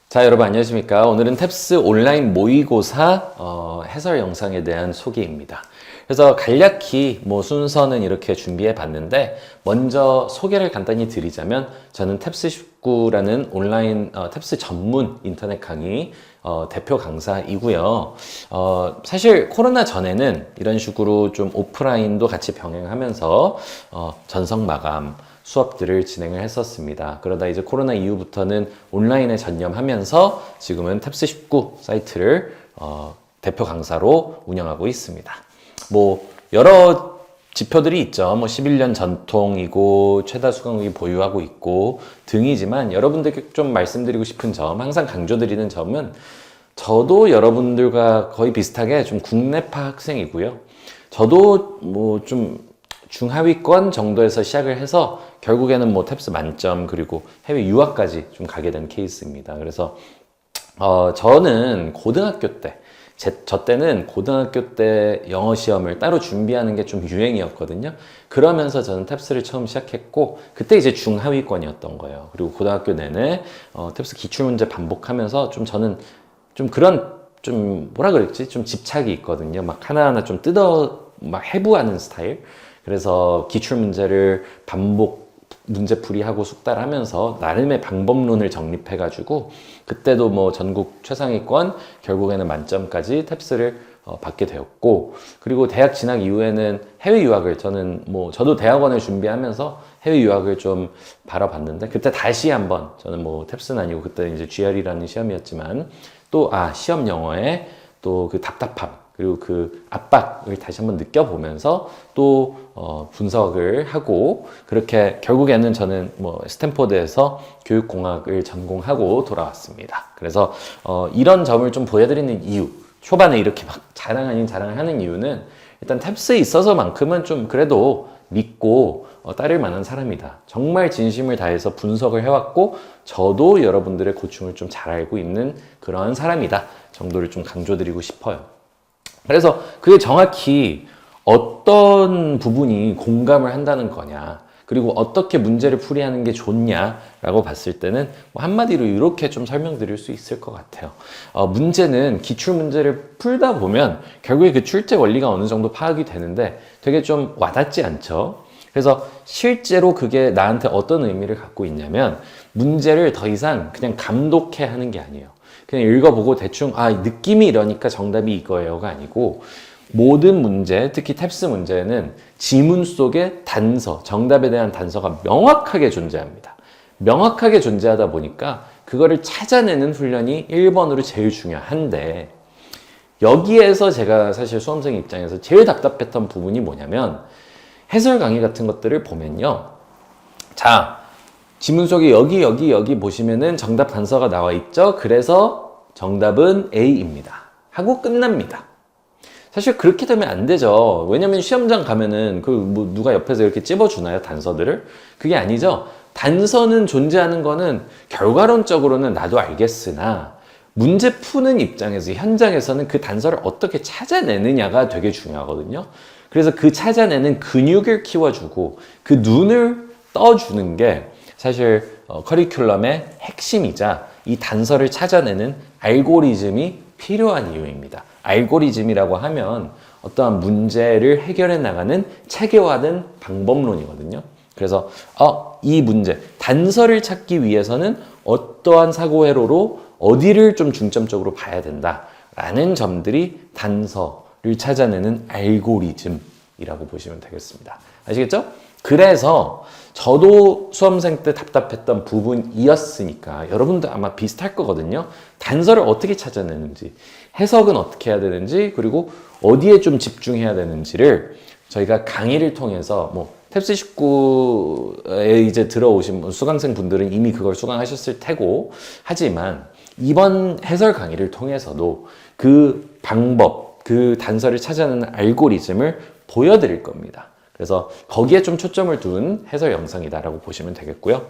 자, 여러분 안녕하십니까? 오늘은 탭스 온라인 모의고사 해설 영상에 대한 소개입니다. 그래서 간략히 순서는 이렇게 준비해 봤는데 먼저 소개를 간단히 드리자면 저는 탭스19라는 온라인 탭스 전문 인터넷 강의 대표 강사이고요. 사실 코로나 전에는 이런 식으로 좀 오프라인도 같이 병행하면서 전성 마감 수업들을 진행을 했었습니다. 그러다 이제 코로나 이후부터는 온라인에 전념하면서 지금은 탭스19 사이트를 대표 강사로 운영하고 있습니다. 여러 지표들이 있죠. 11년 전통이고 최다 수강률이 보유하고 있고 등이지만 여러분들께 좀 말씀드리고 싶은 점, 항상 강조드리는 점은 저도 여러분들과 거의 비슷하게 좀 국내파 학생이고요. 저도 좀 중하위권 정도에서 시작을 해서 결국에는 탭스 만점 그리고 해외 유학까지 좀 가게 된 케이스입니다. 그래서 저는 고등학교 때 저 때는 고등학교 때 영어 시험을 따로 준비하는 게 좀 유행이었거든요. 그러면서 저는 탭스를 처음 시작했고 그때 이제 중하위권이었던 거예요. 그리고 고등학교 내내 탭스 기출문제 반복하면서 저는 그런 뭐라 그랬지? 좀 집착이 있거든요. 막 하나하나 좀 해부하는 스타일. 그래서 기출문제를 반복 문제풀이하고 숙달을 하면서 나름의 방법론을 정립해가지고 그때도 전국 최상위권 결국에는 만점까지 탭스를 받게 되었고 그리고 대학 진학 이후에는 해외 유학을 저도 대학원을 준비하면서 해외 유학을 좀 바라봤는데 그때 다시 한번 저는 탭스는 아니고 그때 이제 GRE라는 시험이었지만 또 시험 영어에 또 그 답답함 그리고 그 압박을 다시 한번 느껴보면서 또 분석을 하고 그렇게 결국에는 저는 스탠포드에서 교육공학을 전공하고 돌아왔습니다. 그래서 이런 점을 좀 보여드리는 이유, 초반에 이렇게 막 자랑 아닌 자랑을 하는 이유는 일단 탭스에 있어서만큼은 좀 그래도 믿고 따를 만한 사람이다. 정말 진심을 다해서 분석을 해왔고 저도 여러분들의 고충을 좀 잘 알고 있는 그런 사람이다 정도를 좀 강조드리고 싶어요. 그래서 그게 정확히 어떤 부분이 공감을 한다는 거냐 그리고 어떻게 문제를 풀이하는 게 좋냐라고 봤을 때는 한마디로 이렇게 좀 설명드릴 수 있을 것 같아요. 문제는 기출문제를 풀다 보면 결국에 그 출제 원리가 어느 정도 파악이 되는데 되게 좀 와닿지 않죠. 그래서 실제로 그게 나한테 어떤 의미를 갖고 있냐면 문제를 더 이상 그냥 감독해 하는 게 아니에요. 그냥 읽어보고 대충 느낌이 이러니까 정답이 이거예요가 아니고 모든 문제, 특히 탭스 문제는 지문 속에 단서, 정답에 대한 단서가 명확하게 존재합니다. 명확하게 존재하다 보니까 그거를 찾아내는 훈련이 1번으로 제일 중요한데 여기에서 제가 사실 수험생 입장에서 제일 답답했던 부분이 뭐냐면 해설 강의 같은 것들을 보면요. 자, 지문 속에 여기 보시면은 정답 단서가 나와 있죠. 그래서 정답은 A입니다. 하고 끝납니다. 사실 그렇게 되면 안 되죠. 왜냐면 시험장 가면은 누가 옆에서 이렇게 찝어주나요? 단서들을? 그게 아니죠. 단서는 존재하는 거는 결과론적으로는 나도 알겠으나 문제 푸는 입장에서 현장에서는 그 단서를 어떻게 찾아내느냐가 되게 중요하거든요. 그래서 그 찾아내는 근육을 키워주고 그 눈을 떠주는 게 사실 커리큘럼의 핵심이자 이 단서를 찾아내는 알고리즘이 필요한 이유입니다. 알고리즘이라고 하면 어떠한 문제를 해결해 나가는 체계화된 방법론이거든요. 그래서 이 문제, 단서를 찾기 위해서는 어떠한 사고회로로 어디를 좀 중점적으로 봐야 된다라는 점들이 단서를 찾아내는 알고리즘이라고 보시면 되겠습니다. 아시겠죠? 그래서 저도 수험생 때 답답했던 부분이었으니까 여러분도 아마 비슷할 거거든요. 단서를 어떻게 찾아내는지, 해석은 어떻게 해야 되는지, 그리고 어디에 좀 집중해야 되는지를 저희가 강의를 통해서 탭스19에 이제 들어오신 수강생 분들은 이미 그걸 수강하셨을 테고 하지만 이번 해설 강의를 통해서도 그 방법, 그 단서를 찾아내는 알고리즘을 보여드릴 겁니다. 그래서 거기에 좀 초점을 둔 해설 영상이다라고 보시면 되겠고요.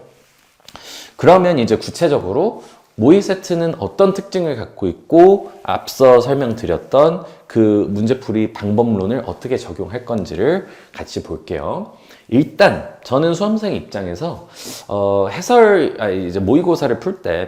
그러면 이제 구체적으로 모의 세트는 어떤 특징을 갖고 있고 앞서 설명드렸던 그 문제풀이 방법론을 어떻게 적용할 건지를 같이 볼게요. 일단 저는 수험생 입장에서 이제 모의고사를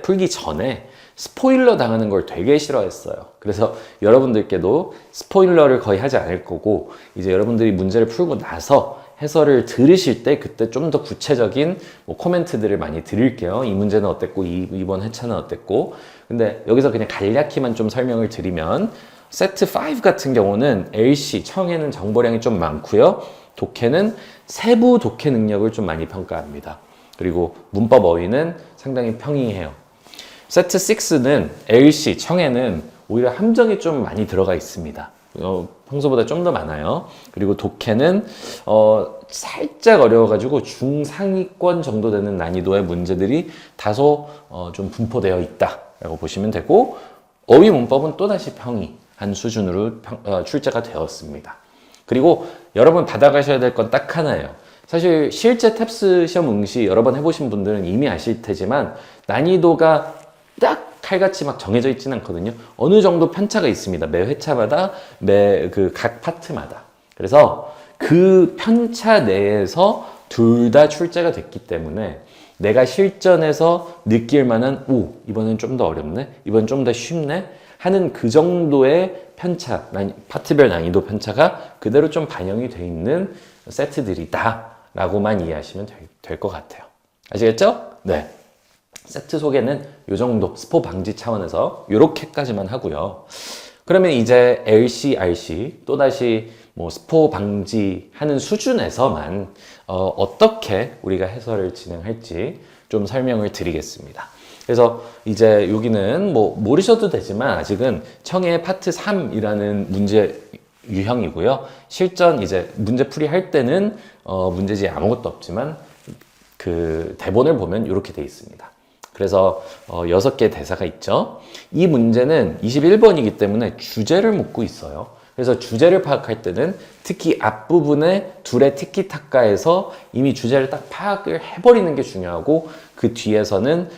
풀기 전에 스포일러 당하는 걸 되게 싫어했어요. 그래서 여러분들께도 스포일러를 거의 하지 않을 거고, 이제 여러분들이 문제를 풀고 나서 해설을 들으실 때 그때 좀 더 구체적인 코멘트들을 많이 드릴게요. 이 문제는 어땠고, 이번 회차는 어땠고. 근데 여기서 그냥 간략히만 좀 설명을 드리면, 세트 5 같은 경우는 LC, 청해는 정보량이 좀 많고요. 독해는 세부 독해 능력을 좀 많이 평가합니다. 그리고 문법 어휘는 상당히 평이해요. 세트 6는 LC, 청해는 오히려 함정이 좀 많이 들어가 있습니다. 평소보다 좀 더 많아요. 그리고 독해는 살짝 어려워가지고 중상위권 정도 되는 난이도의 문제들이 다소 좀 분포되어 있다라고 보시면 되고, 어휘 문법은 또다시 평이한 수준으로 출제가 되었습니다. 그리고 여러분 받아가셔야 될 건 딱 하나예요. 사실 실제 탭스 시험 응시 여러 번 해보신 분들은 이미 아실 테지만 난이도가 딱 칼같이 막 정해져 있지는 않거든요. 어느 정도 편차가 있습니다. 매 회차마다, 각 파트마다. 그래서 그 편차 내에서 둘 다 출제가 됐기 때문에 내가 실전에서 느낄 만한, 이번엔 좀 더 어렵네? 이번엔 좀 더 쉽네? 하는 그 정도의 편차, 파트별 난이도 편차가 그대로 좀 반영이 돼 있는 세트들이다 라고만 이해하시면 될 것 같아요. 아시겠죠? 네. 세트 소개는 이 정도 스포 방지 차원에서 이렇게까지만 하고요. 그러면 이제 LC, RC 또다시 스포 방지하는 수준에서만 어떻게 우리가 해설을 진행할지 좀 설명을 드리겠습니다. 그래서 이제 여기는 모르셔도 되지만 아직은 청해 파트 3이라는 문제 유형이고요. 실전 이제 문제풀이 할 때는 문제지에 아무것도 없지만 그 대본을 보면 이렇게 돼 있습니다. 그래서 6개의 대사가 있죠. 이 문제는 21번이기 때문에 주제를 묻고 있어요. 그래서 주제를 파악할 때는 특히 앞부분에 둘의 티키타카에서 이미 주제를 딱 파악을 해버리는 게 중요하고, 그 뒤에서는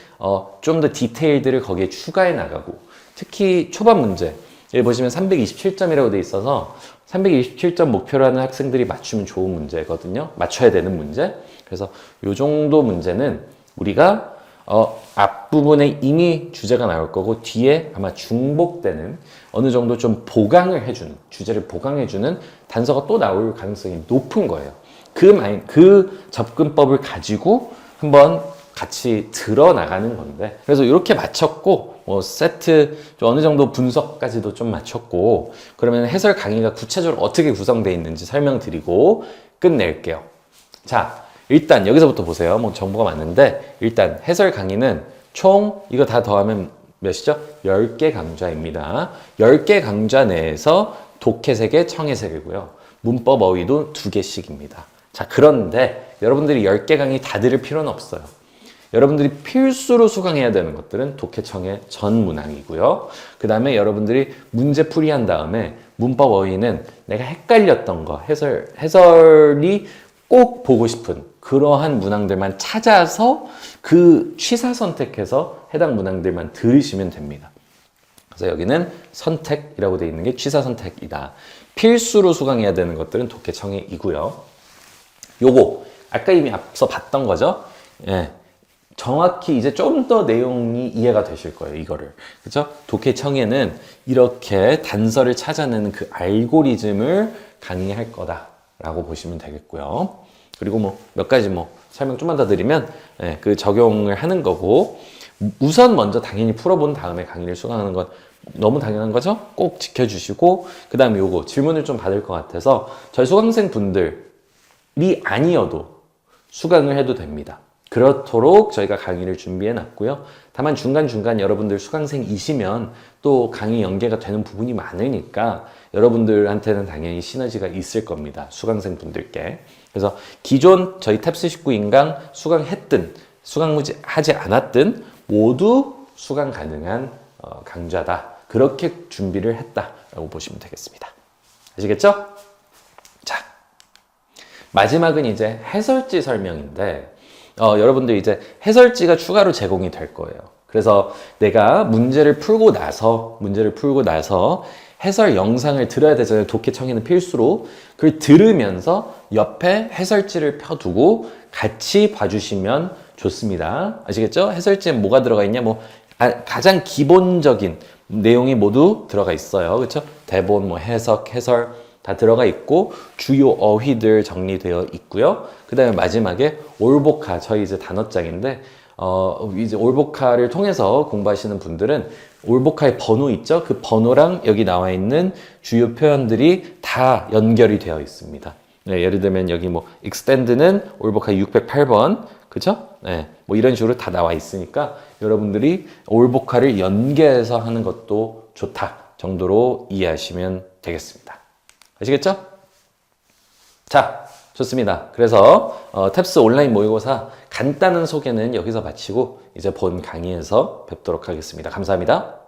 좀 더 디테일들을 거기에 추가해 나가고, 특히 초반 문제 여기 보시면 327점이라고 돼 있어서 327점 목표로 하는 학생들이 맞추면 좋은 문제거든요. 맞춰야 되는 문제. 그래서 이 정도 문제는 우리가 앞부분에 이미 주제가 나올 거고, 뒤에 아마 중복되는 어느 정도 좀 보강을 해주는, 주제를 보강해주는 단서가 또 나올 가능성이 높은 거예요. 그 접근법을 가지고 한번 같이 드러나가는 건데, 그래서 이렇게 마쳤고, 세트 어느 정도 분석까지도 좀 마쳤고, 그러면 해설 강의가 구체적으로 어떻게 구성되어 있는지 설명드리고 끝낼게요. 자, 일단 여기서부터 보세요. 정보가 많은데, 일단 해설 강의는 총 이거 다 더하면 몇이죠? 10개 강좌입니다. 10개 강좌 내에서 독해 3개, 청해 3개고요. 문법 어휘도 2개씩입니다. 자, 그런데 여러분들이 10개 강의 다 들을 필요는 없어요. 여러분들이 필수로 수강해야 되는 것들은 독해, 청해, 전문항이고요. 그 다음에 여러분들이 문제 풀이한 다음에 문법 어휘는 내가 헷갈렸던 거, 해설이 꼭 보고 싶은 그러한 문항들만 찾아서 그 취사 선택해서 해당 문항들만 들으시면 됩니다. 그래서 여기는 선택이라고 되어 있는 게 취사 선택이다. 필수로 수강해야 되는 것들은 독해, 청해이고요. 요거 아까 이미 앞서 봤던 거죠. 예. 정확히 이제 좀 더 내용이 이해가 되실 거예요, 이거를. 그죠? 독해, 청해는 이렇게 단서를 찾아내는 그 알고리즘을 강의할 거다라고 보시면 되겠고요. 그리고 몇 가지 설명 좀만 더 드리면, 그 적용을 하는 거고, 우선 먼저 당연히 풀어본 다음에 강의를 수강하는 건 너무 당연한 거죠? 꼭 지켜주시고, 그 다음에 요거 질문을 좀 받을 것 같아서 저희 수강생 분들이 아니어도 수강을 해도 됩니다. 그렇도록 저희가 강의를 준비해 놨고요. 다만 중간중간 여러분들 수강생이시면 또 강의 연계가 되는 부분이 많으니까 여러분들한테는 당연히 시너지가 있을 겁니다. 수강생 분들께. 그래서 기존 저희 탭스 19 인강 수강했든 수강하지 않았든 모두 수강 가능한 강좌다. 그렇게 준비를 했다라고 보시면 되겠습니다. 아시겠죠? 자, 마지막은 이제 해설지 설명인데, 여러분들 이제 해설지가 추가로 제공이 될 거예요. 그래서 내가 문제를 풀고 나서 해설 영상을 들어야 되잖아요. 독해청에는 필수로. 그걸 들으면서 옆에 해설지를 펴두고 같이 봐주시면 좋습니다. 아시겠죠? 해설지에 뭐가 들어가 있냐? 가장 기본적인 내용이 모두 들어가 있어요. 그렇죠? 대본, 해석, 해설 다 들어가 있고 주요 어휘들 정리되어 있고요. 그 다음에 마지막에 올복화, 저희 이제 단어장인데 이제 올복화를 통해서 공부하시는 분들은 올복화의 번호 있죠? 그 번호랑 여기 나와 있는 주요 표현들이 다 연결이 되어 있습니다. 네, 예를 들면 여기 extend는 올복화 608번, 그쵸? 네, 이런 식으로 다 나와 있으니까 여러분들이 올복화를 연계해서 하는 것도 좋다 정도로 이해하시면 되겠습니다. 아시겠죠? 자, 좋습니다. 그래서 탭스 온라인 모의고사 간단한 소개는 여기서 마치고 이제 본 강의에서 뵙도록 하겠습니다. 감사합니다.